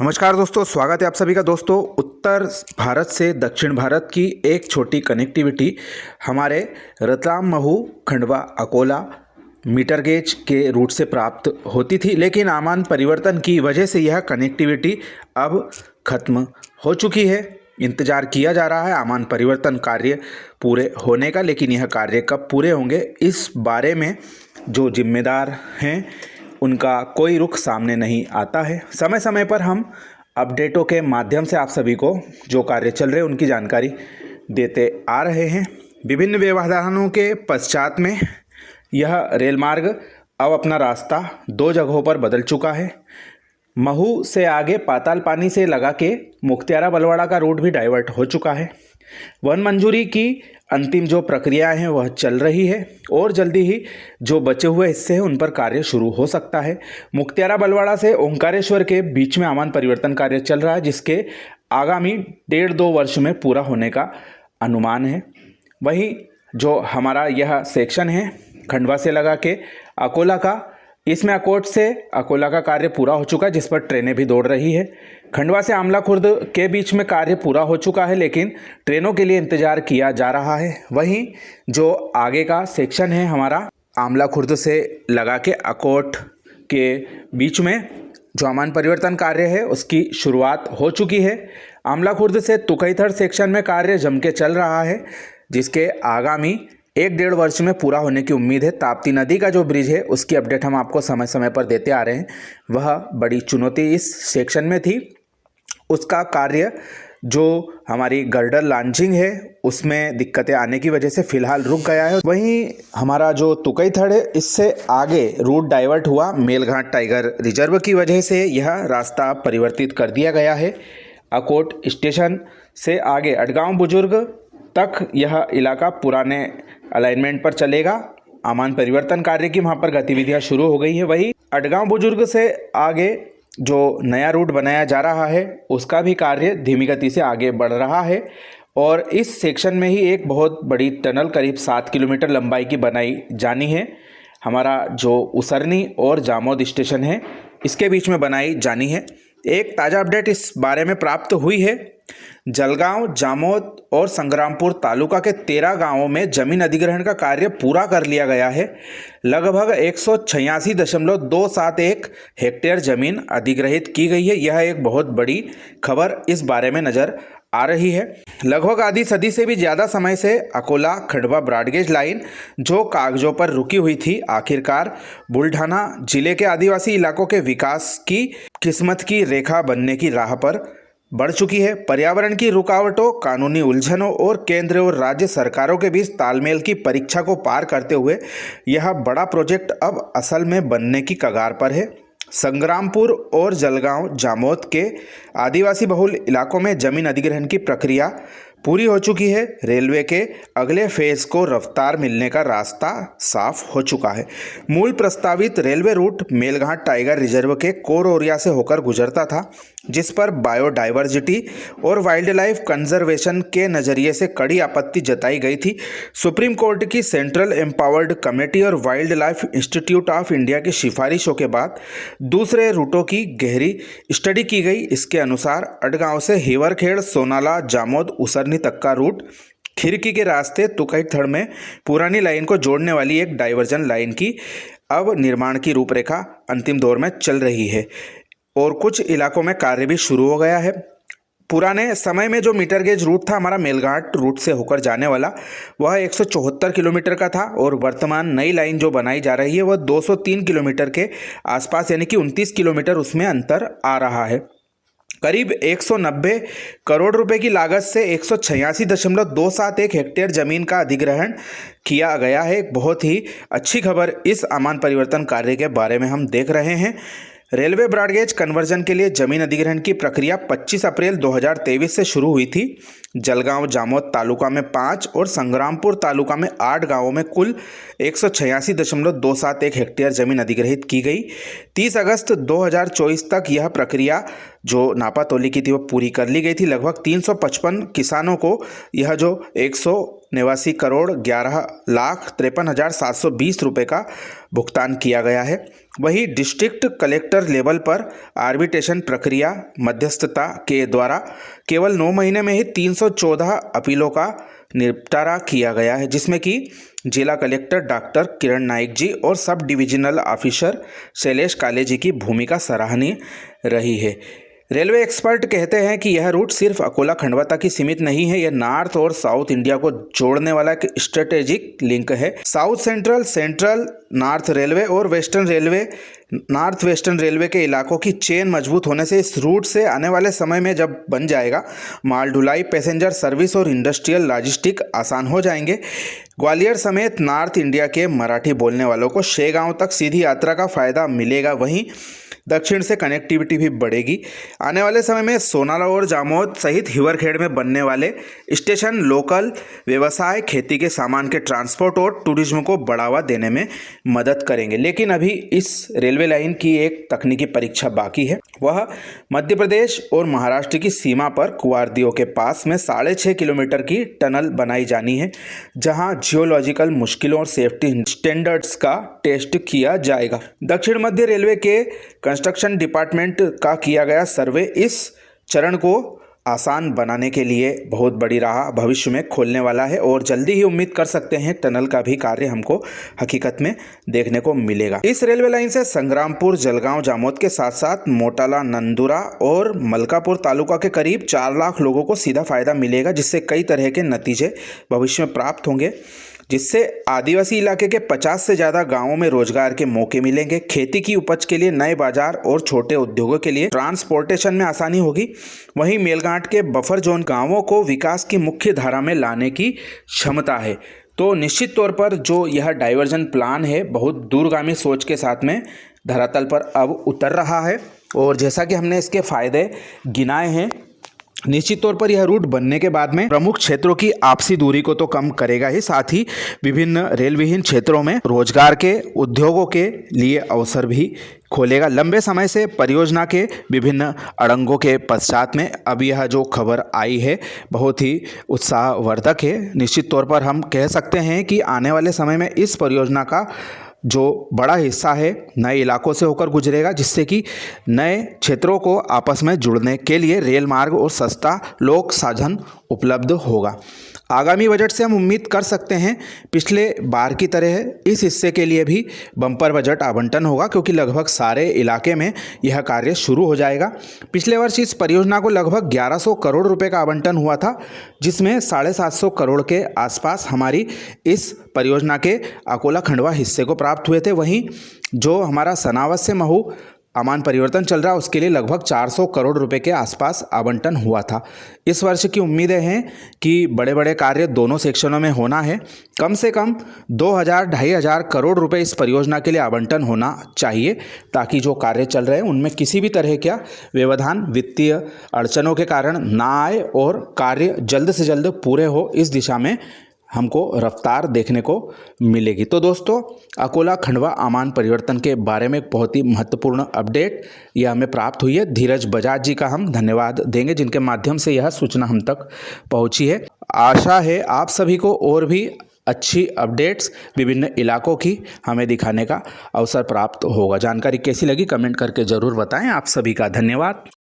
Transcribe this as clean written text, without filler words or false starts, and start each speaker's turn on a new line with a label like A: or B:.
A: नमस्कार दोस्तों, स्वागत है आप सभी का। दोस्तों, उत्तर भारत से दक्षिण भारत की एक छोटी कनेक्टिविटी हमारे रतलाम, महू, खंडवा, अकोला मीटर गेज के रूट से प्राप्त होती थी, लेकिन आमान परिवर्तन की वजह से यह कनेक्टिविटी अब खत्म हो चुकी है। इंतज़ार किया जा रहा है आमान परिवर्तन कार्य पूरे होने का, लेकिन यह कार्य कब पूरे होंगे इस बारे में जो जिम्मेदार हैं उनका कोई रुख सामने नहीं आता है। समय समय पर हम अपडेटों के माध्यम से आप सभी को जो कार्य चल रहे हैं उनकी जानकारी देते आ रहे हैं। विभिन्न व्यवधानों के पश्चात में यह रेल मार्ग अब अपना रास्ता दो जगहों पर बदल चुका है। महू से आगे पाताल पानी से लगा के मुख्तियारा बलवाड़ा का रूट भी डाइवर्ट हो चुका है। वन मंजूरी की अंतिम जो प्रक्रियाएं हैं वह चल रही है और जल्दी ही जो बचे हुए हिस्से हैं उन पर कार्य शुरू हो सकता है। मुख्तियारा बलवाड़ा से ओंकारेश्वर के बीच में आमान परिवर्तन कार्य चल रहा है, जिसके आगामी 1.5-2 वर्ष में पूरा होने का अनुमान है। वहीं जो हमारा यह सेक्शन है खंडवा से लगा के अकोला का, इसमें अकोट से अकोला का कार्य पूरा हो चुका है, जिस पर ट्रेनें भी दौड़ रही है। खंडवा से आमला खुर्द के बीच में कार्य पूरा हो चुका है, लेकिन ट्रेनों के लिए इंतज़ार किया जा रहा है। वहीं जो आगे का सेक्शन है हमारा आमला खुर्द से लगा के अकोट के बीच में जो आमान परिवर्तन कार्य है उसकी शुरुआत हो चुकी है। आमला खुर्द से तुकईथड़ सेक्शन में कार्य जम के चल रहा है, जिसके आगामी 1-1.5 वर्ष में पूरा होने की उम्मीद है। ताप्ती नदी का जो ब्रिज है उसकी अपडेट हम आपको समय समय पर देते आ रहे हैं। वह बड़ी चुनौती इस सेक्शन में थी, उसका कार्य जो हमारी गर्डर लॉन्चिंग है उसमें दिक्कतें आने की वजह से फ़िलहाल रुक गया है। वहीं हमारा जो तुकईथड़ है इससे आगे रूट डाइवर्ट हुआ मेलघाट टाइगर रिजर्व की वजह से यह रास्ता परिवर्तित कर दिया गया है। अकोट स्टेशन से आगे अडगांव बुजुर्ग तक यह इलाका पुराने अलाइनमेंट पर चलेगा। आमान परिवर्तन कार्य की वहाँ पर गतिविधियाँ शुरू हो गई हैं। वहीं अडगांव बुजुर्ग से आगे जो नया रूट बनाया जा रहा है उसका भी कार्य धीमी गति से आगे बढ़ रहा है और इस सेक्शन में ही एक बहुत बड़ी टनल करीब 7 किलोमीटर लंबाई की बनाई जानी है। हमारा जो उसरनी और जामोद स्टेशन है इसके बीच में बनाई जानी है। एक ताज़ा अपडेट इस बारे में प्राप्त हुई है। जलगांव, जामोद और संग्रामपुर तालुका के 13 गांवों में जमीन अधिग्रहण का कार्य पूरा कर लिया गया है। लगभग 186.271 हेक्टेयर जमीन अधिग्रहित की गई है। यह एक बहुत बड़ी खबर इस बारे में नज़र आ रही है। लगभग आधी सदी से भी ज़्यादा समय से अकोला खंडवा ब्रॉडगेज लाइन जो कागजों पर रुकी हुई थी, आखिरकार बुल्ढाना जिले के आदिवासी इलाकों के विकास की किस्मत की रेखा बनने की राह पर बढ़ चुकी है। पर्यावरण की रुकावटों, कानूनी उलझनों और केंद्र और राज्य सरकारों के बीच तालमेल की परीक्षा को पार करते हुए यह बड़ा प्रोजेक्ट अब असल में बनने की कगार पर है। संग्रामपुर और जलगांव, जामोद के आदिवासी बहुल इलाकों में जमीन अधिग्रहण की प्रक्रिया पूरी हो चुकी है। रेलवे के अगले फेज को रफ्तार मिलने का रास्ता साफ हो चुका है। मूल प्रस्तावित railway route Melghat tiger reserve के कोर एरिया से होकर गुजरता था, जिस पर बायोडाइवर्सिटी और वाइल्ड लाइफ कंजर्वेशन के नज़रिए से कड़ी आपत्ति जताई गई थी। सुप्रीम कोर्ट की सेंट्रल एम्पावर्ड कमेटी और wild life institute of India की सिफारिशों के बाद दूसरे रूटों की गहरी स्टडी की गई। इसके अनुसार अडगांव से हिवरखेड़, सोनाला, जामोद, उसरनी तक का रूट खिरकी के रास्ते तुकईथड़ में पुरानी लाइन को जोड़ने वाली एक डाइवर्जन लाइन की अब निर्माण की रूपरेखा अंतिम दौर में चल रही है और कुछ इलाकों में कार्य भी शुरू हो गया है। पुराने समय में जो मीटर गेज रूट था हमारा मेलघाट रूट से होकर जाने वाला, वह 174 किलोमीटर का था और वर्तमान नई लाइन जो बनाई जा रही है वह 203 किलोमीटर के आसपास, यानी कि 29 किलोमीटर उसमें अंतर आ रहा है। करीब 190 करोड़ रुपए की लागत से 186.271 हेक्टेयर जमीन का अधिग्रहण किया गया है। एक बहुत ही अच्छी खबर इस आमान परिवर्तन कार्य के बारे में हम देख रहे हैं। रेलवे ब्रॉडगेज कन्वर्जन के लिए जमीन अधिग्रहण की प्रक्रिया 25 अप्रैल 2023 से शुरू हुई थी। जलगांव, जामोद तालुका में 5 और संग्रामपुर तालुका में 8 गांवों में कुल 186.271 हेक्टेयर जमीन अधिग्रहित की गई। 30 अगस्त 2024 तक यह प्रक्रिया जो नापातोली की थी वो पूरी कर ली गई थी। लगभग 355 किसानों को यह जो 189 करोड़ 11,53,720 रुपये का भुगतान किया गया है। वहीं डिस्ट्रिक्ट कलेक्टर लेवल पर आर्बिट्रेशन प्रक्रिया मध्यस्थता के द्वारा केवल 9 महीने में ही 314 अपीलों का निपटारा किया गया है, जिसमें कि जिला कलेक्टर डॉक्टर किरण नाइक जी और सब डिविजनल ऑफिसर शैलेश काले जी की भूमिका सराहनीय रही है। रेलवे एक्सपर्ट कहते हैं कि यह रूट सिर्फ अकोला खंडवा तक ही सीमित नहीं है, यह नॉर्थ और साउथ इंडिया को जोड़ने वाला एक स्ट्रेटेजिक लिंक है। South central, central north railway और western railway, north western railway के इलाकों की चेन मजबूत होने से इस रूट से आने वाले समय में जब बन जाएगा, माल ढुलाई, पैसेंजर सर्विस और इंडस्ट्रियल लॉजिस्टिक आसान हो जाएंगे। ग्वालियर समेत नॉर्थ इंडिया के मराठी बोलने वालों को शेगांव तक सीधी यात्रा का फायदा मिलेगा। वहीं दक्षिण से कनेक्टिविटी भी बढ़ेगी। आने वाले समय में सोनाला और जामोद सहित हिवरखेड़ में बनने वाले स्टेशन लोकल व्यवसाय, खेती के सामान के ट्रांसपोर्ट और टूरिज्म को बढ़ावा देने में मदद करेंगे। लेकिन अभी इस रेलवे लाइन की एक तकनीकी परीक्षा बाकी है। वह मध्य प्रदेश और महाराष्ट्र की सीमा पर कुवारदियो के पास में 6.5 किलोमीटर की टनल बनाई जानी है, जहां जियोलॉजिकल मुश्किलों और सेफ्टी स्टैंडर्ड्स का टेस्ट किया जाएगा। दक्षिण मध्य रेलवे के कंस्ट्रक्शन डिपार्टमेंट का किया गया सर्वे इस चरण को आसान बनाने के लिए बहुत बड़ी राह भविष्य में खोलने वाला है और जल्दी ही उम्मीद कर सकते हैं टनल का भी कार्य हमको हकीकत में देखने को मिलेगा। इस रेलवे लाइन से संग्रामपुर, जलगांव, जामोद के साथ साथ मोटाला, नंदुरा और मलकापुर तालुका के करीब 4 लाख लोगों को सीधा फायदा मिलेगा, जिससे कई तरह के नतीजे भविष्य में प्राप्त होंगे, जिससे आदिवासी इलाके के 50 से ज़्यादा गांवों में रोजगार के मौके मिलेंगे। खेती की उपज के लिए नए बाजार और छोटे उद्योगों के लिए ट्रांसपोर्टेशन में आसानी होगी। वहीं मेलघाट के बफर जोन गांवों को विकास की मुख्य धारा में लाने की क्षमता है। तो निश्चित तौर पर जो यह डाइवर्जन प्लान है, बहुत दूरगामी सोच के साथ में धरातल पर अब उतर रहा है। और जैसा कि हमने इसके फायदे गिनाए हैं, निश्चित तौर पर यह रूट बनने के बाद में प्रमुख क्षेत्रों की आपसी दूरी को तो कम करेगा ही, साथ ही विभिन्न रेल विहीन क्षेत्रों में रोजगार के, उद्योगों के लिए अवसर भी खोलेगा। लंबे समय से परियोजना के विभिन्न अड़ंगों के पश्चात में अब यह जो खबर आई है बहुत ही उत्साहवर्धक है। निश्चित तौर पर हम कह सकते हैं कि आने वाले समय में इस परियोजना का जो बड़ा हिस्सा है नए इलाकों से होकर गुजरेगा, जिससे कि नए क्षेत्रों को आपस में जुड़ने के लिए रेल मार्ग और सस्ता लोक साधन उपलब्ध होगा। आगामी बजट से हम उम्मीद कर सकते हैं पिछले बार की तरह इस हिस्से के लिए भी बम्पर बजट आवंटन होगा, क्योंकि लगभग सारे इलाके में यह कार्य शुरू हो जाएगा। पिछले वर्ष इस परियोजना को लगभग 1100 करोड़ रुपए का आवंटन हुआ था, जिसमें 750 करोड़ के आसपास हमारी इस परियोजना के अकोला खंडवा हिस्से को प्राप्त हुए थे। वहीं जो हमारा सनावद से महू अमान परिवर्तन चल रहा है, उसके लिए लगभग 400 करोड़ रुपए के आसपास आवंटन हुआ था। इस वर्ष की उम्मीदें हैं कि बड़े बड़े कार्य दोनों सेक्शनों में होना है। कम से कम 2000-2500 करोड़ रुपए इस परियोजना के लिए आवंटन होना चाहिए, ताकि जो कार्य चल रहे हैं उनमें किसी भी तरह का व्यवधान वित्तीय अड़चनों के कारण ना आए और कार्य जल्द से जल्द पूरे हो, इस दिशा में हमको रफ्तार देखने को मिलेगी। तो दोस्तों, अकोला खंडवा आमान परिवर्तन के बारे में एक बहुत ही महत्वपूर्ण अपडेट यह हमें प्राप्त हुई है। धीरज बजाज जी का हम धन्यवाद देंगे, जिनके माध्यम से यह सूचना हम तक पहुंची है। आशा है आप सभी को और भी अच्छी अपडेट्स विभिन्न इलाकों की हमें दिखाने का अवसर प्राप्त होगा। जानकारी कैसी लगी कमेंट करके ज़रूर बताएं। आप सभी का धन्यवाद।